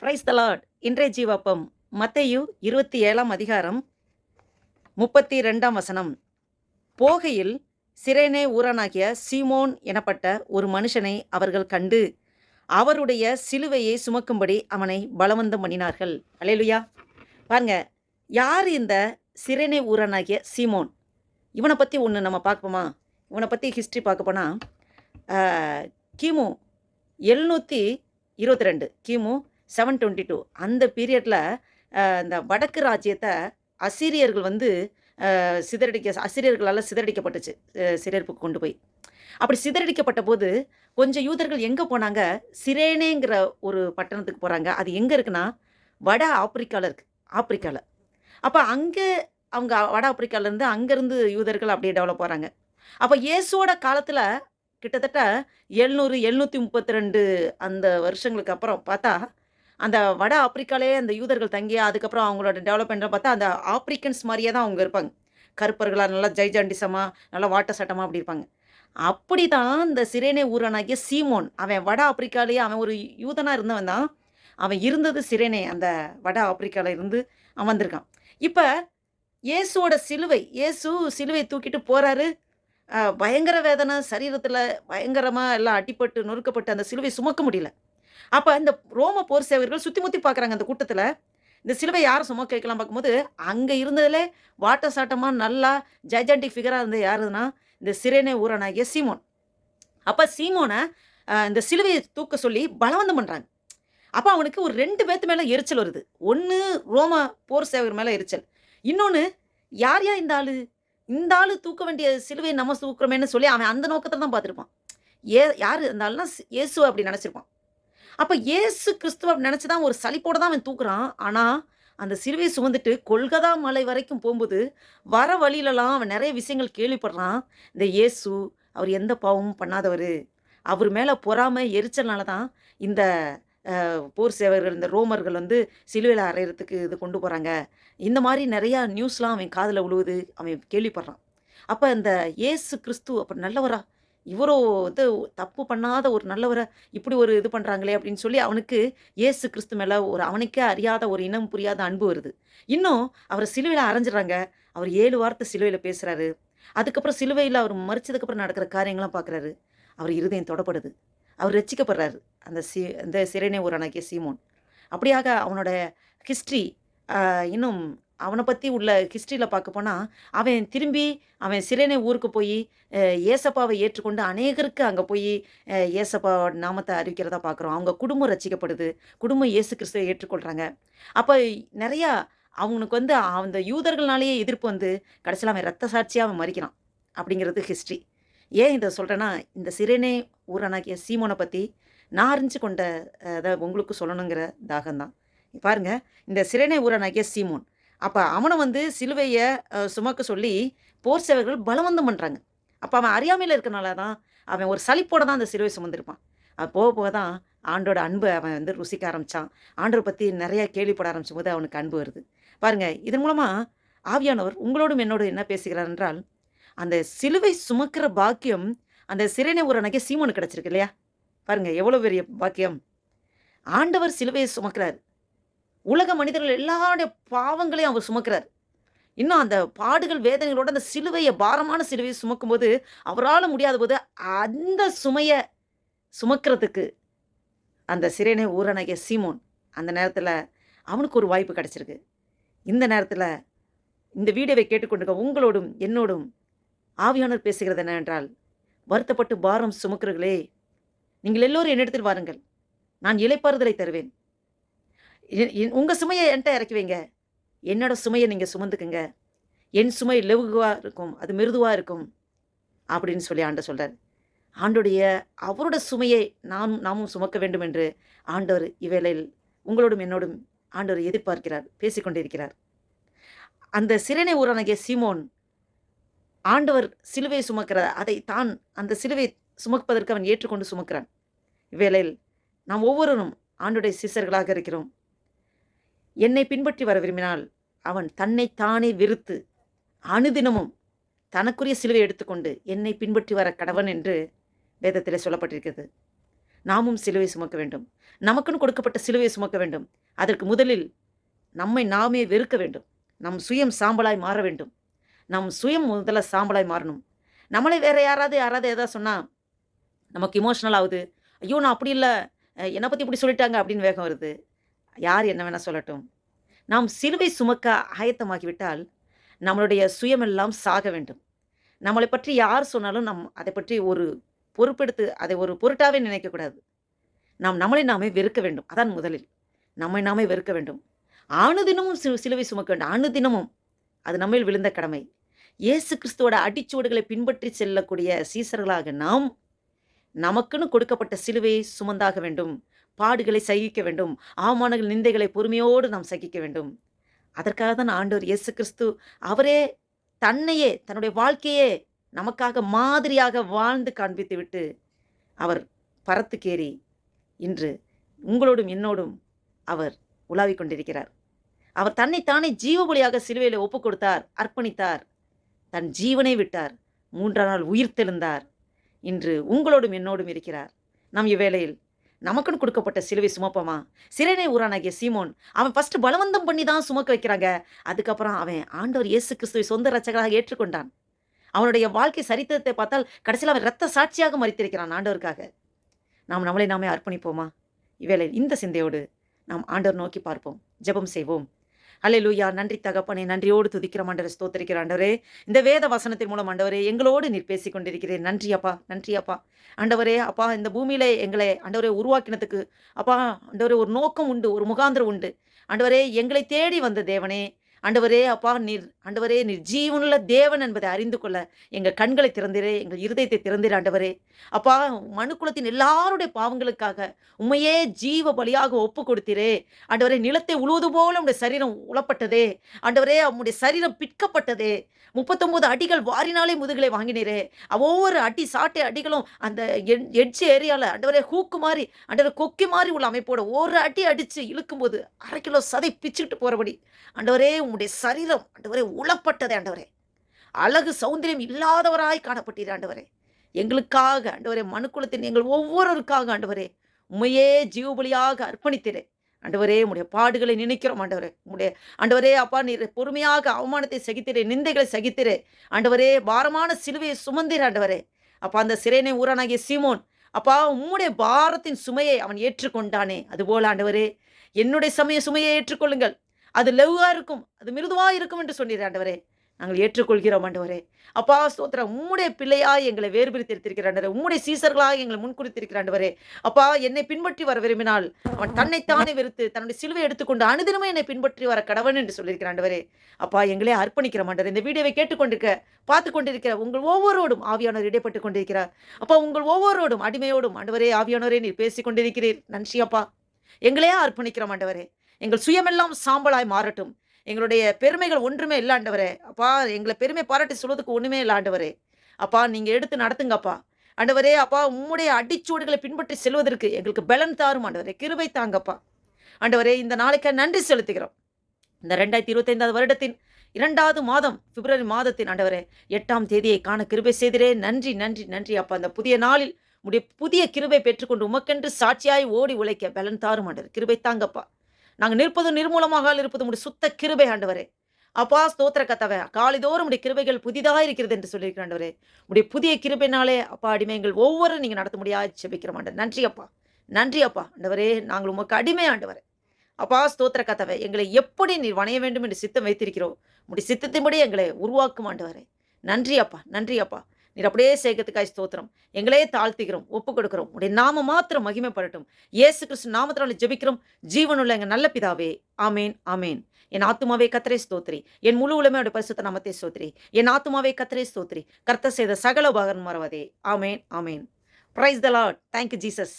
Praise the Lord. இன்றைய ஜீவாப்பம் மத்தேயு 27ஆம் அதிகாரம் 32ஆம் வசனம். போகையில் சிரேனே ஊரானாகிய சீமோன் எனப்பட்ட ஒரு மனுஷனை அவர்கள் கண்டு அவருடைய சிலுவையை சுமக்கும்படி அவனை பலவந்தம் பண்ணினார்கள். அல்லேலூயா. பாருங்க, யார் இந்த சிரேனே ஊரானாகிய சீமோன்? இவனை பற்றி ஒன்று நம்ம பார்ப்போமா? இவனை பற்றி ஹிஸ்ட்ரி பார்க்க போனால் கிமு 722 கிமு 722 அந்த பீரியடில் இந்த வடக்கு ராஜ்யத்தை அசீரியர்கள் வந்து அசீரியர்களால் சிதறடிக்கப்பட்டுச்சு. சிறையிருப்புக்கு கொண்டு போய் அப்படி சிதறடிக்கப்பட்ட போது கொஞ்சம் யூதர்கள் எங்கே போனாங்க? சிரேனேங்கிற ஒரு பட்டணத்துக்கு போகிறாங்க. அது எங்கே இருக்குன்னா வட ஆப்பிரிக்காவில் இருக்குது. ஆப்பிரிக்காவில். அப்போ அங்கே அவங்க வட ஆப்பிரிக்காவிலேருந்து அங்கேருந்து யூதர்கள் அப்படியே டெவலப் போகிறாங்க. அப்போ இயேசுவோட காலத்தில் கிட்டத்தட்ட 732 அந்த வருஷங்களுக்கு அப்புறம் பார்த்தா அந்த வட ஆப்பிரிக்காலே அந்த யூதர்கள் தங்கி அதுக்கப்புறம் அவங்களோட டெவலப்மெண்ட்லாம் பார்த்தா அந்த ஆப்பிரிக்கன்ஸ் மாதிரியே தான் அவங்க இருப்பாங்க. கருப்பர்களாக நல்லா ஜைஜாண்டிசமாக நல்லா வாட்ட சட்டமாக அப்படி இருப்பாங்க. அப்படி தான் இந்த சிரேனே ஊரானாகிய சீமோன், அவன் வட ஆப்பிரிக்காலேயே அவன் ஒரு யூதனாக இருந்தவன் தான். அவன் இருந்தது சிரேனே, அந்த வட ஆப்பிரிக்காவில் இருந்து அவன் வந்திருக்கான். இப்போ இயேசுவோட சிலுவை, இயேசு சிலுவை தூக்கிட்டு போகிறாரு. பயங்கர வேதனை, சரீரத்தில் பயங்கரமாக எல்லாம் அடிப்பட்டு நொறுக்கப்பட்டு அந்த சிலுவை சுமக்க முடியல. அப்போ இந்த ரோம போர் சேவகர்கள் சுற்றி முற்றி பார்க்குறாங்க அந்த கூட்டத்தில். இந்த சிலுவை யாரை சுமக்க வைக்கலாம் பார்க்கும்போது அங்கே இருந்ததிலே வாட்ட சாட்டமாக நல்லா ஜைஜாண்டிக் ஃபிகராக இருந்தது யாருன்னா இந்த சிரேனே ஊரானாகிய சீமோன். அப்போ சீமோனை இந்த சிலுவையை தூக்க சொல்லி பலவந்தம் பண்ணுறாங்க. அப்போ அவனுக்கு ஒரு 2 பேர்த்து மேலே எரிச்சல் வருது. ஒன்று ரோம போர் சேவகர் மேலே எரிச்சல், இன்னொன்று யார் இந்த ஆளு, இந்த ஆளு தூக்க வேண்டிய சிலுவையை நம்ம தூக்குறோமேன்னு சொல்லி அவன் அந்த நோக்கத்தில் தான் பார்த்துருப்பான். யார் இந்த ஆளுனா இயேசு அப்படி நினச்சிருப்பான். அப்போ இயேசு கிறிஸ்துவ நினச்சி தான் ஒரு சலிப்போட தான் அவன் தூக்குறான். ஆனால் அந்த சிலுவையை சுமந்துட்டு கொல்கதா மலை வரைக்கும் போகும்போது வர வழியிலலாம் அவன் நிறைய விஷயங்கள் கேள்விப்படுறான். இந்த இயேசு அவர் எந்த பாவமும் பண்ணாதவர், அவர் மேலே பொறாமை எரிச்சல்னால தான் இந்த போர் சேவர்கள் இந்த ரோமர்கள் வந்து சிலுவையில் அறையிறதுக்கு இது கொண்டு போகிறாங்க. இந்த மாதிரி நிறையா நியூஸ்லாம் அவன் காதில் விழுவுது, அவன் கேள்விப்படுறான். அப்போ இந்த இயேசு கிறிஸ்து அப்போ நல்லவரா, இவரோ இது தப்பு பண்ணாத ஒரு நல்லவரை இப்படி ஒரு இது பண்ணுறாங்களே அப்படின்னு சொல்லி அவனுக்கு இயேசு கிறிஸ்து மேலே ஒரு அவனுக்கே அறியாத ஒரு இனம் புரியாத அன்பு வருது. இன்னும் அவரை சிலுவையில் அரைஞ்சிடறாங்க. அவர் 7 வார்த்தை சிலுவையில் பேசுகிறாரு. அதுக்கப்புறம் சிலுவையில் அவர் மறிச்சதுக்கப்புறம் நடக்கிற காரியங்கள்லாம் பார்க்குறாரு. அவர் இருதயம் தொடப்படுது. அவர் ரட்சிக்கப்படுறாரு. அந்த சிரேனே ஊரானாகிய சீமோன். அப்படியாக அவனோட ஹிஸ்ட்ரி இன்னும் அவனை பற்றி உள்ள ஹிஸ்ட்ரியில் பார்க்க போனால் அவன் சிரேனே ஊருக்கு போய் ஏசப்பாவை ஏற்றுக்கொண்டு அநேகருக்கு அங்கே போய் ஏசப்பா நாமத்தை அறிவிக்கிறதா பார்க்குறோம். அவங்க குடும்பம் ரட்சிக்கப்படுது. குடும்பம் இயேசு கிறிஸ்துவை ஏற்றுக்கொள்கிறாங்க. அப்போ நிறையா அவனுக்கு வந்து அந்த யூதர்கள்னாலேயே எதிர்ப்பு வந்து கடைசியில் அவன் ரத்த சாட்சியாக அவன் மறிக்கிறான் அப்படிங்கிறது ஹிஸ்ட்ரி. ஏன் இதை சொல்கிறேன்னா, இந்த சிரேனே ஊரானாகிய சீமோனை பற்றி நான் அறிஞ்சு கொண்ட அதை உங்களுக்கு சொல்லணுங்கிற தாகம்தான். பாருங்க, இந்த சிரேனே ஊரானாகிய சீமோன் அப்போ அவனை வந்து சிலுவையை சுமக்க சொல்லி போர் சேவர்கள் பலவந்தம் பண்ணுறாங்க. அப்போ அவன் அறியாமையில் இருக்கனால தான் அவன் ஒரு சலிப்போடு தான் அந்த சிலுவை சுமந்திருப்பான். அது போக போக தான் ஆண்டோட அன்பை அவன் வந்து ருசிக்க ஆரம்பித்தான். ஆண்டரை பற்றி நிறையா கேள்விப்பட ஆரம்பிச்சும் போது அவனுக்கு அன்பு வருது. பாருங்கள், இதன் மூலமாக ஆவியானவர் உங்களோடும் என்னோடு என்ன பேசுகிறார் என்றால், அந்த சிலுவை சுமக்கிற பாக்கியம் அந்த சிரேனே ஊரானாகிய சீமோனுக்கு கிடச்சிருக்கு இல்லையா? பாருங்கள் எவ்வளோ பெரிய பாக்கியம். ஆண்டவர் சிலுவையை சுமக்கிறார். உலக மனிதர்கள் எல்லாருடைய பாவங்களையும் அவர் சுமக்கிறார். இன்னும் அந்த பாடுகள் வேதனைகளோட அந்த சிலுவையை, பாரமான சிலுவையை சுமக்கும்போது அவரால் முடியாத போது அந்த சுமையை சுமக்கிறதுக்கு அந்த சிரேனே ஊரானாகிய சீமோன் அந்த நேரத்தில் அவனுக்கு ஒரு வாய்ப்பு கிடச்சிருக்கு. இந்த நேரத்தில் இந்த வீடியோவை கேட்டுக்கொண்டிருக்க உங்களோடும் என்னோடும் ஆவியானவர் பேசுகிறது என்னவென்றால், வருத்தப்பட்டு பாரம் சுமக்கிறீர்களே, நீங்கள் எல்லோரும் என்னிடத்தில் வாருங்கள், நான் இளைப்பாறுதலை தருவேன். உங்கள் சுமையை என்கிட்ட இறக்கி வைங்க, என்னோட சுமையை நீங்கள் சுமந்துக்குங்க, என் சுமை லெவுவாக இருக்கும், அது மிருதுவாக இருக்கும் அப்படின்னு சொல்லி ஆண்டவர் சொல்கிறார். அவரோட சுமையை நாமும் சுமக்க வேண்டும் என்று ஆண்டவர் இவ்வேளையில் உங்களோடும் என்னோடும் ஆண்டவர் எதிர்பார்க்கிறார், பேசிக்கொண்டிருக்கிறார். அந்த சிரேனே ஊரானாகிய சீமோன் ஆண்டவர் சிலுவையை சுமக்கிறார். அந்த சிலுவை சுமப்பதற்கு அவன் ஏற்றுக்கொண்டு சுமக்கிறான். இவ்வேளையில் நாம் ஒவ்வொருவரும் ஆண்டவருடைய சீசர்களாக இருக்கிறோம். என்னை பின்பற்றி வர விரும்பினால் அவன் தன்னைத்தானே வெறுத்து அனுதினமும் தனக்குரிய சிலுவை எடுத்துக்கொண்டு என்னை பின்பற்றி வர கடவன் என்று வேதத்தில் சொல்லப்பட்டிருக்கிறது. நாமும் சிலுவை சுமக்க வேண்டும். நமக்குன்னு கொடுக்கப்பட்ட சிலுவையை சுமக்க வேண்டும். அதற்கு முதலில் நம்மை நாமே வெறுக்க வேண்டும். நம் சுயம் சாம்பலாய் மாற வேண்டும். நம் சுயம் முதல்ல சாம்பலாய் மாறணும். நம்மளே வேற யாராவது ஏதாவது சொன்னா நமக்கு இமோஷனல் ஆகுது. ஐயோ! நான் அப்படி இல்ல. என்ன பத்தி இப்படி சொல்லிட்டாங்க அப்படின்னு வேகம் வருது. யார் என்ன வேணா சொல்லட்டும். நாம் சிலுவை சுமக்க ஆயத்தமாகிவிட்டால், நம்மளுடைய சுயமெல்லாம் சாக வேண்டும். நம்மளைப் பற்றி யார் சொன்னாலும் அதைப் பற்றி ஒரு பொறுப்பெடுத்து அதை ஒரு பொருட்டாவே நினைக்கக்கூடாது. நாம் நம்மளை நாமே வெறுக்க வேண்டும். அதான் முதலில். நம்மை நாமே வெறுக்க வேண்டும். அனுதினமும் சிலுவை சுமக்க வேண்டும். அனுதினமும். அது நம்மேல் விழுந்த கடமை. இயேசு கிறிஸ்துவோட அடிச்சுவடுகளை பின்பற்றி செல்லக்கூடிய சீசர்களாக நாம், நமக்குன்னு கொடுக்கப்பட்ட சிலுவையை சுமந்தாக வேண்டும். பாடுகளை சகிக்க வேண்டும். அவமானங்கள், நிந்தைகளை பொறுமையோடு நாம் சகிக்க வேண்டும். அதற்காக தான் ஆண்டவர் இயேசு கிறிஸ்து அவரே தன்னையே, தன்னுடைய வாழ்க்கையே நமக்காக மாதிரியாக வாழ்ந்து காண்பித்துவிட்டு, அவர் பரத்துக்கேறி இன்று உங்களோடும் என்னோடும் அவர் உலாவிக் கொண்டிருக்கிறார். அவர் தன்னைத்தானே ஜீவ பலியாக சிலுவையிலே ஒப்புக் கொடுத்தார், அர்ப்பணித்தார். தன் ஜீவனை விட்டார். 3ஆம் நாள் உயிர்த்தெழுந்தார். இன்று உங்களோடும் என்னோடும் இருக்கிறார். நாம் இவ்வேளையில் நமக்குன்னு கொடுக்கப்பட்ட சிலுவை சுமப்போமா? சிரேனே ஊரானாகிய சீமோன், அவன் ஃபர்ஸ்ட் பலவந்தம் பண்ணி தான் சுமக்க வைக்கிறாங்க. அதுக்கப்புறம் அவன் ஆண்டவர் இயேசு கிறிஸ்துவை சொந்த இரட்சகராக ஏற்றுக்கொண்டான். அவனுடைய வாழ்க்கை சரித்திரத்தை பார்த்தால் கடைசியில் அவன் இரத்த சாட்சியாக மரித்திருக்கிறான் ஆண்டவருக்காக. நாம் நம்மளை நாமே அர்ப்பணிப்போமா? இவ்வேளையில் இந்த சிந்தையோடு நாம் ஆண்டவர் நோக்கி பார்ப்போம். ஜெபம் செய்வோம். அல்லேலூயா. நன்றி தகப்பனே, நன்றியோடு துதிக்கிறோம் ஆண்டவரே, ஸ்தோத்திரிக்கிற ஆண்டவரே. இந்த வேத வசனத்தின் மூலம் ஆண்டவரே எங்களோடு நீர் பேசிக் கொண்டிருக்கிறேன். நன்றி அப்பா, நன்றி அப்பா. ஆண்டவரே அப்பா, இந்த பூமியிலே எங்களை ஆண்டவரே உருவாக்கினதுக்கு அப்பா ஆண்டவரே ஒரு நோக்கம் உண்டு, ஒரு முகாந்திரம் உண்டு. ஆண்டவரே எங்களை தேடி வந்த தேவனே, ஆண்டவரே அப்பா நீர் ஜீவனுள்ள தேவன் என்பதை அறிந்து கொள்ள எங்கள் கண்களை திறந்திரே, எங்கள் இருதயத்தை திறந்திர ஆண்டவரே. அப்பா, மனுக்குலத்தின் எல்லாருடைய பாவங்களுக்காக உம்மையே ஜீவ பலியாக ஒப்பு கொடுத்தீரே ஆண்டவரே. நிலத்தை உழுவது போல உம்முடைய சரீரம் உளப்பட்டதே ஆண்டவரே. உம்முடைய சரீரம் பிற்கப்பட்டதே. 39 அடிகள் வாரினாலே முதுகலை வாங்கினீரே. ஒவ்வொரு அடி சாட்டை அடிகளும் அந்த எட்ஜ் ஏரியாவில் ஆண்டவரே ஹூக்கு மாதிரி ஆண்டவரே கொக்கி மாதிரி உள்ள அமைப்போட ஒரு அடி அடித்து இழுக்கும்போது 1/2 கிலோ சதை பிச்சுக்கிட்டு போகிறபடி ஆண்டவரே உம்முடைய சரீரம் ஆண்டவரே உளப்பட்டதே ஆண்டவரே. அழகு சௌந்தரியம் இல்லாதவராய் காணப்பட்டீர் ஆண்டவரே. எங்களுக்காக ஆண்டவரே, மனுக்குலத்தின் எங்கள் ஒவ்வொருவருக்காக ஆண்டவரே உம்மையே ஜீவபலியாக அர்ப்பணித்தீரே ஆண்டவரே. உம்முடைய பாடுகளை நினைக்கிறோம் ஆண்டவரே. உம்முடைய ஆண்டவரே அப்பா நீர் பொறுமையாக அவமானத்தை சகித்தீரே, நிந்தைகளை சகித்தீரே ஆண்டவரே. பாரமான சிலுவையை சுமந்தீர் ஆண்டவரே. அப்பா, அந்த சிரேனே ஊரானாகிய சீமோன் அப்பா உம்முடைய பாரத்தின் சுமையை அவன் ஏற்றுக்கொண்டானே, அதுபோல ஆண்டவரே என்னுடைய சுமையை ஏற்றுக்கொள்ளுங்கள். அது லெவ்வா இருக்கும், அது மிருதுவாக இருக்கும் என்று சொன்னீர் ஆண்டவரே. நாங்கள் ஏற்றுக்கொள்கிறோம் ஆண்டவரே. அப்பா ஸ்தோத்திரம். உம்முடைய பிள்ளையாய் எங்களை வேறுபிரித்திருக்கிற ஆண்டவரே, உம்முடைய சீசர்களாக எங்களை முன்குறித்திருக்கிற ஆண்டவரே. அப்பா, என்னை பின்பற்றி வர விரும்பினால் அவன் தன்னைத்தானே வெறுத்து தன்னுடைய சிலுவை எடுத்துக்கொண்டு அனுதினமே என்னை பின்பற்றி வர கடவன் என்று சொல்லியிருக்கிற ஆண்டவரே. அப்பா, எங்களே அர்ப்பணிக்கிற ஆண்டவரே. இந்த வீடியோவை கேட்டுக்கொண்டிருக்க, பார்த்து கொண்டிருக்கிற உங்கள் ஒவ்வொருவரோடும் ஆவியானவர் இடைப்பட்டு கொண்டிருக்கிறார். அப்பா, உங்கள் ஒவ்வொருவரோடும் அடிமையோடும் ஆண்டவரே ஆவியானவரே நீர் பேசிக் கொண்டிருக்கிறீர். நன்றி அப்பா. எங்களே அர்ப்பணிக்கிறோம் ஆண்டவரே. எங்கள் சுயமெல்லாம் சாம்பலாய் மாறட்டும். எங்களுடைய பெருமைகள் ஒன்றுமே இல்லை ஆண்டவரே. அப்பா, எங்களை பெருமை பாராட்டி சொல்வதற்கு ஒன்றுமே இல்லை ஆண்டவரே. அப்பா, நீங்கள் எடுத்து நடத்துங்கப்பா ஆண்டவரே. அப்பா, உம்முடைய அடிச்சுவடுகளை பின்பற்றி செல்வதற்கு எங்களுக்கு பலன் தாரும் ஆண்டவரே. கிருபை தாங்கப்பா ஆண்டவரே. இந்த நாளைக்கு நன்றி செலுத்துகிறோம். இந்த 2025 வருடத்தின் 2வது மாதம் பிப்ரவரி மாதத்தின் ஆண்டவரே 8ஆம் தேதியை காண கிருபை செய்திரே. நன்றி நன்றி நன்றி அப்பா. அந்த புதிய நாளில் உடைய புதிய கிருபை பெற்றுக்கொண்டு உமக்கென்று சாட்சியாய் ஓடி உழைக்க பலன் தாரும் ஆண்டவரே. கிருபை தாங்கப்பா. நாங்கள் நிற்பதும் நிர்மூலமாக இருப்பது உடைய சுத்த கிருபை ஆண்டவரே. அப்பா ஸ்தோத்திர கத்தவை. காலைதோறும் உடைய கிருபைகள் புதிதாக இருக்கிறது என்று சொல்லியிருக்கிற ஆண்டவரே. உடைய புதிய கிருபைனாலே அப்பா அடிமைகள் ஒவ்வொரு நீங்கள் நடத்த முடியாது ஜெபிக்கிற ஆண்டவர். நன்றி அப்பா, நன்றி அப்பா ஆண்டவரே. நாங்கள் உமக்கு அடிமை ஆண்டவரே. அப்பா ஸ்தோத்திர கத்தவை. எங்களை எப்படி நீர் வணைய வேண்டும் என்று சித்தம் வைத்திருக்கிறோம். உடைய சித்தத்தின்படி எங்களை உருவாக்கும் ஆண்டவரே. நன்றி அப்பா, நன்றி அப்பா. நீர் அப்படியே செய்கிறதுக்காய் ஸ்தோத்திரம். எங்களே தாழ்த்துகிறோம், ஒப்புக் கொடுக்கிறோம். உடைய நாம மாத்திரம் மகிமைப்படட்டும். இயேசு கிறிஸ்து நாமத்தினால ஜெபிக்கிறோம் ஜீவனுள்ள எங்கள் நல்ல பிதாவே. ஆமேன், ஆமேன். என் ஆத்துமாவே கர்த்தரை ஸ்தோத்திரி. என் முழு உலகமே அவருடைய பரிசுத்த நாமத்தை ஸ்தோத்திரி. என் ஆத்துமாவே கர்த்தரை ஸ்தோத்திரி. கர்த்தர் செய்த சகல உபகாரம் மறவாதே. ஆமேன், ஆமேன். Praise the lord. Thank you Jesus.